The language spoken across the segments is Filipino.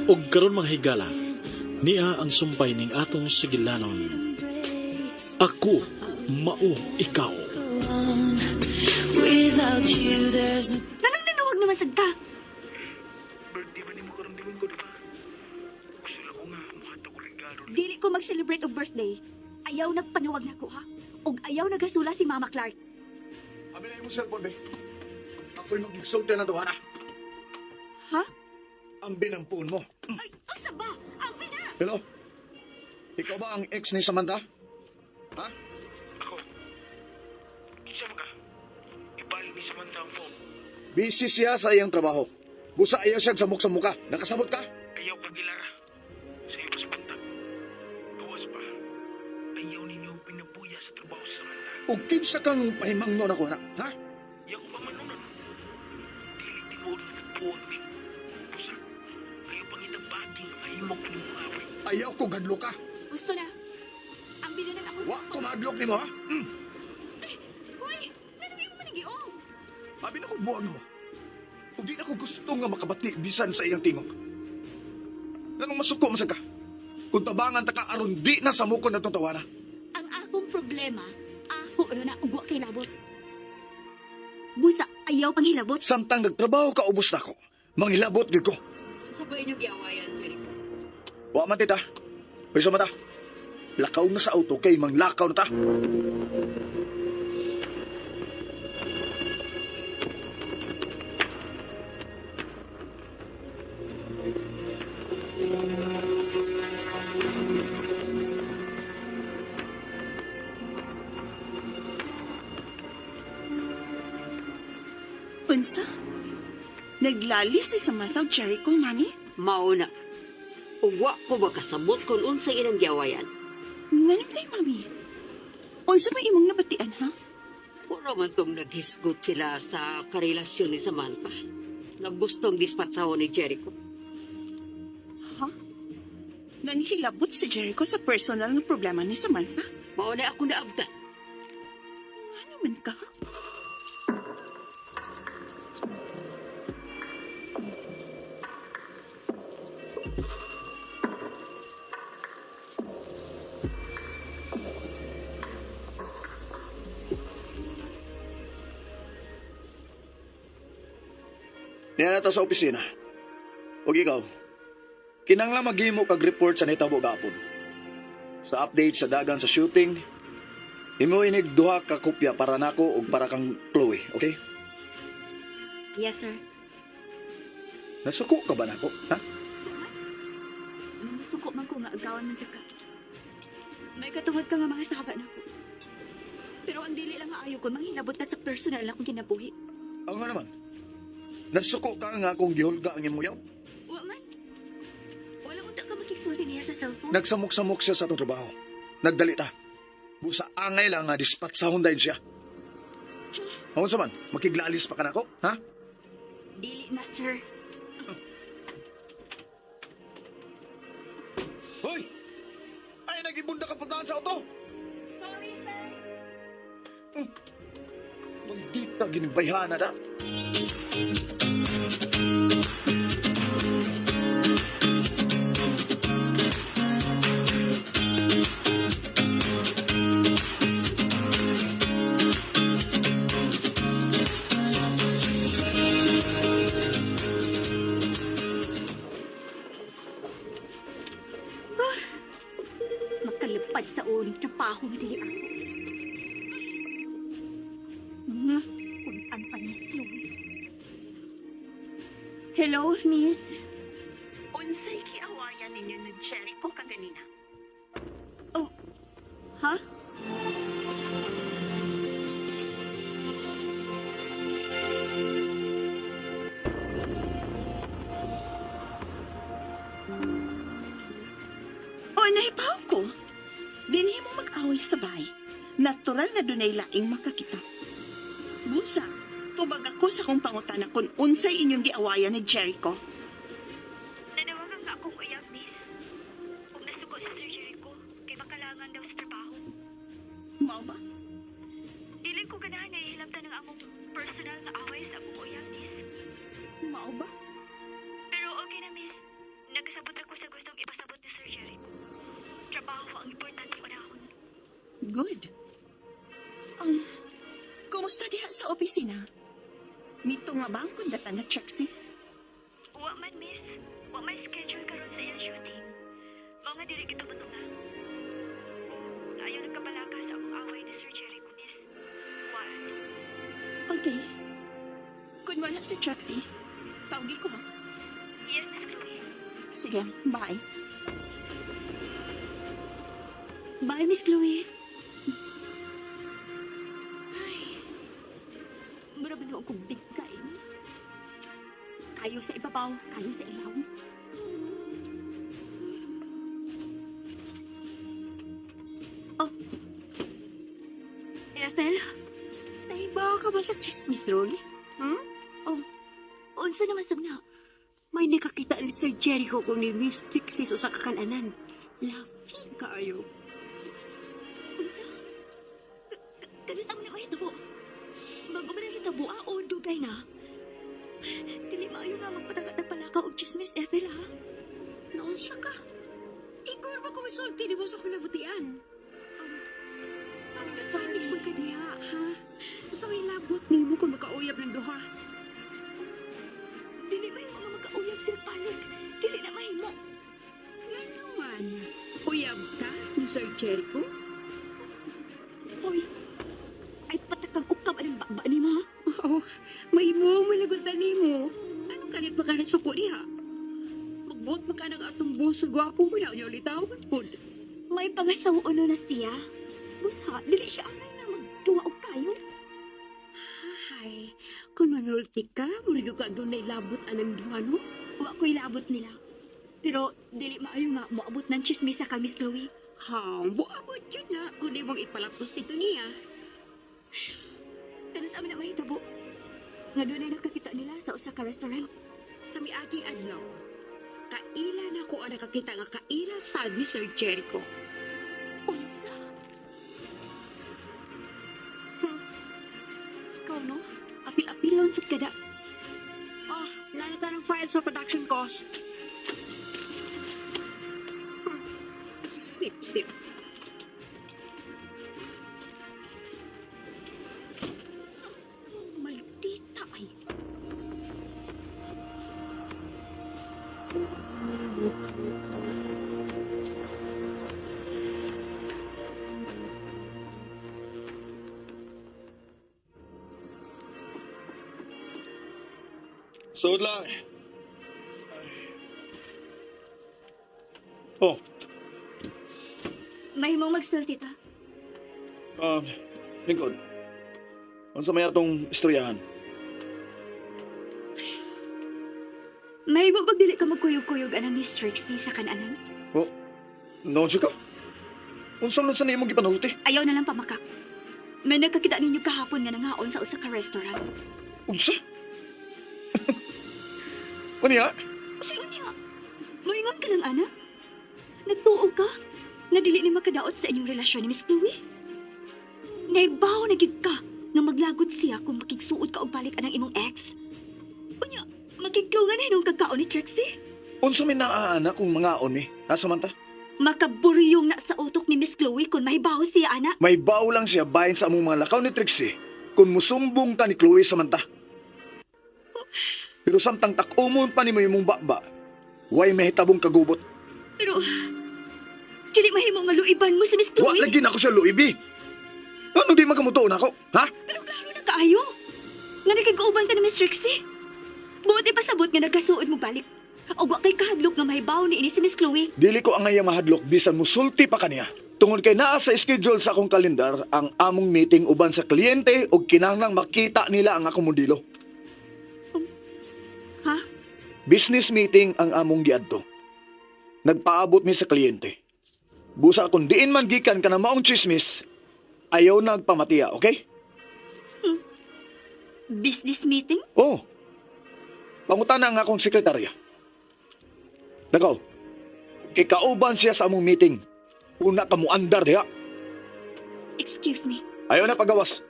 Og karon mga higala, niya ang sumpay ning atong sigilanon. Ako, mao ikaw. Without you, there's no... Ganang nanuwag naman sad ka. Birthday ba ni mo karon dingon ko, diba? Gusto lang ko nga, mahatag ko regalo. Dili ko mag-celebrate og birthday. Ayaw nagpanuwag na ko, ha? Og ayaw nagasula si Mama Clark. Abi na yung cellphone, be. Ako'y mag-insulti na doon, ha? Ha? Ang binang-phone mo. Ay, asa ba? Ang na! Hello? Ikaw ba ang ex ni Samantha? Ha? Ako. Kisam ka. Ibalik ni Samantha ang phone. Busy siya sa iyang trabaho. Busa ayaw siya samok sa muka. Nakasabot ka? Ayaw pagilara. Sa iyo pa sa bantag. Gawas pa. Ayaw ninyo pinabuya sa trabaho sa Samantha. O kinsa kang pahimangnon ako, na? Ha? Ayaw ko pa manunan. Dili tinuod na nagtuon ni. Busa. Ayaw pangitang bating. Ayaw mo pinumungawin. Ayaw ko gadlo ka. Gusto na. Ang binanag ako sa... Wa ko madlok ni mo, ha? Eh, uy! Nanong yung manigi-off? Abi na ko buwag mo. O di na ko gusto nga makabati bisan sa iyang tingog. Nanong masuko masag ka? Kung tabangan ta ka aron di na sa mukon na itong tawana. Ang akong problema, ako na ugwa kay labot. Busa, ayaw pang hilabot. Samtang nagtrabaho ka, ubos na ko. Manghilabot gid ko. Sabay niyo giawayan, Jericho. Wa man tita. Hoy sa mata. Lakaw na sa auto kay manglakaw na ta. Unsa? Naglali si Samantha og Jericho, mami? Mauna. Ugwa ko ba kasabot kung unsay ilang giawayan? Ngayon kay mami. Unsa may imong nabatian, ha? Puro man tong naghisgot sila sa karelasyon ni Samantha. Nagustong dispatsaho ni Jericho. Ha? Nanghilabot si Jericho sa personal na problema ni Samantha? Mauna ako naabdan. Ano man ka? Niya na to sa opisina. O ikaw, kinangla maghimo kag report sa nitabo gapon. Sa update sa dagan sa shooting, imo inig duha ka kopya para nako ug para kang Chloe, okay? Yes, sir. Nasuko ka ba nako, ha? Suko man ko nga agawan ng taka. May katungod ka nga mga saba na ko. Pero ang dili lang nga ayaw ko manghilabot na sa personal na kong kinabuhi. Ang nga naman. Nasuko ka nga kung gihulga ang imuyaw. Wa man. Wala unta ka makiksulti niya sa cellphone. Nagsamok-samok siya sa atong trabaho. Nagdali ta. Busa angay lang nga dispatsahon dahil siya. Ang sa man, makiglalis pa ka nako, ha? Dili na, sir. Hoy! Ay, nagibunda ka puntahan sa auto! Sorry, sir. Maldita ginibayhan na da. Makalipad sa uling trabaho nga dili ako. Kuntan pa ni Chloe. Hello, miss. Unsay kiawayan ninyo ni Jericho kaganina? Oh, ha? O, nahibaw ko. Dinhi mo mag-away sa bahay. Natural na dunay laing makakita. Busa, tubag ako sa kong pangutana kung unsay inyong giawayan ni Jericho. Nanawagan nga akong uyab, miss. Kung nasuko si Sir Jericho, kay makalangan daw sa trabaho. Mao ba? Dili ko ganahan na ihilamtan ng among personal na away sa among uyab, miss. Mao ba? Pero okay na, miss. Nagkasabot good. Kumusta diha sa opisina? Mito nga ba ang kundatan na Trixie? Wa man, miss. Wa may schedule karon sa iyang shooting. Mga dili kita matunga. Ayaw nagkabalaka sa akong away ni Sir Jericho, miss. Wa ato. Okay. Kung wala si Trixie, tawagi ko ha. Yes, Miss Chloe. Sige, bye. Bye, Miss Chloe. Ay, mura ba noon kong bigkain? Kayo sa ibabaw, kayo sa ilaw. Oh. Ethel, Nahibaw ka ba sa chismis ron? unsa naman sabna? May nakakita ni Sir Jericho kung ni Miss Trixie sa kakalanan. Lafi kaayo. Unsa? Kalis ang mahitabo. Bago ba na hitabo, o dugay na? Dili maayo nga magpataka og chismis, Ethel, ha? Naunsa ka? Igor ba kumisulti ni mo sa kulabutian? Ang nasanib mo ka diha, ha? Basta may labot ni mo kung makauyab ng duha. Dili ba yung mga magkauyab sila panik? Dili na mahimo. Nga naman, uyab ka ni Sir Jericho? Hoy, ay patakang ukab anong bakba ni mo, ha? Oo, may mo malagutan ni mo. Anong kanit pa ka na suko diha? Magbuot pa ka ng atong buso gwapo mo na ulit tawag po. May pangasawa na siya. Busa, dili siya angay na magduwa og kayo. Ay, kung manulti ka, murigo ka doon na ilabot anang duha, no? Wa ko'y labot nila. Pero dili maayo nga moabot ng chismis sa kay Miss Chloe. Buabot yun na kung di mong ipalapos dito niya. Tanas amin na mahitabo. Nga doon ay nakakita nila sa usa ka restaurant. Sa miaging adlaw, kaila na ko ang nakakita nga kaila sad ni Sir Jericho. Unsa? Ikaw, no? Apil-apilon sa kada. Nanata ng file sa production cost. Sip-sip. Maldita ay. Sood lang. Oh, Mahimong magsulti ta. lingkod. Ano sa may atong istoryahan? Mahimo pag dili ka magkuyog-kuyog anang Miss Trixie sa kananan. Oh, noon siya ka? Unsa man sa imong gipanulti? Ayaw na lang pamakak. May nagkakita ninyo kahapon nga nangaon sa usa ka restaurant. Unsa? Ano ya? Si unya, moingon ka lang, ana? Nagtuo ka? Nga dili ni makadaot sa inyong relasyon ni Miss Chloe? Naibaw na gid ka nga maglagod siya kung makigsuot ka og balik anang imong ex. Unya, makigtugan na nung kagkaon ni Trixie? Unsa may naaana kung mga on Asa man ta? Makaburyong na sa utok ni Miss Chloe kung mahibaw siya, ana. May baw lang siya bahin sa among mga lakaw ni Trixie kung musumbong ta ni Chloe sa manta. Pero samtang takumon pa ni mo imong bakba, way mahitabong kagubot. Pero, dili mahimo nga luiban mo si Miss Wa Chloe. lagi na ako sa Luibi. Ano di magamutuon ako, ha? Pero klaro na kaayo. Nga nagkagauban ka ni Miss Trixie. Buti pasabot nga nagkasuod mo balik. O wa kay kahadlok nga mahibaw ni ini si Miss Chloe. Dili ko angay mahadlok bisan musulti pa kaniya. Tungod kay naa sa schedule sa akong kalendar ang among meeting uban sa kliyente ug kinahanglang makita nila ang akong modelo. Ha? Business meeting ang among giadto. Nagpaabot mi sa kliyente. Busa kung diin man gikan ka na maong chismis, ayaw nagpamatiya, okay? Business meeting? Oh. Pangutana ang akong sekretarya. Nakaw, kay kauban siya sa among meeting. Una ka mo andar diha. Excuse me. Ayaw na pagawas.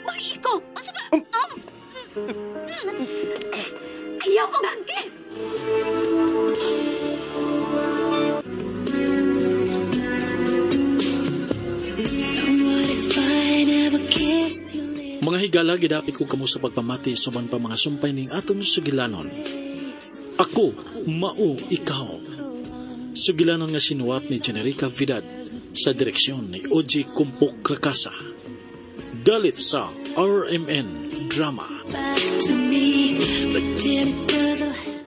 Ay, ikaw! Asa ba? Ayaw ko gagawin! higala gidapi ko kamo sa pagpamati suban pa mga sumpay ning aton sugilanon. Ako, mao, ikaw. Sugilanon nga sinuwat ni Generica Vidal sa direksyon ni O.G. Kumpok Rakasa. Dalit sa RMN Drama. back to me, but did it